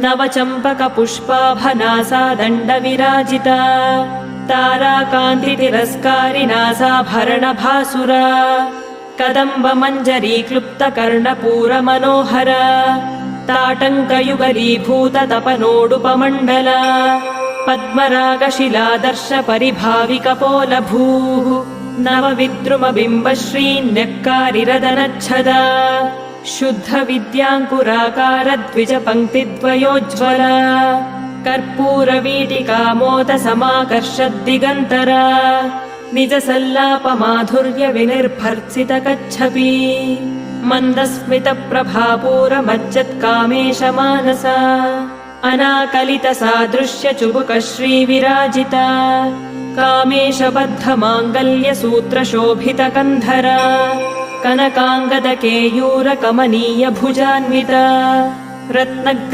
नवचम्पकपुष्पाभनासा दण्डविराजिता ताराकान्तितिरस्कारिनासाभरणभासुरा कदम्बमञ्जरीक्लुप्तकर्णपूरमनोहरा ताटङ्कयुगलीभूततपनोडुपमण्डला पद्मरागशिलादर्शपरिभाविकपोलभूः नवविद्रुमबिम्बश्रीन्यक्कारिरदनच्छदा शुद्धविद्याङ्कुराकारद्विजपङ्क्तिद्वयोज्ज्वला कर्पूरवीटिकामोदसमाकर्षद्दिगन्तरा निजसल्लापमाधुर्यविनिर्भर्त्सितकच्छपी मन्दस्मितप्रभापूरमज्जत्कामेशमानसा अनाकलितसादृश्यचुबुकश्रीविराजिता कामेशबद्धमाङ्गल्यसूत्रशोभितकन्धरा कनकाङ्गदकेयूरकमनीयभुजान्विता रत्नग्रह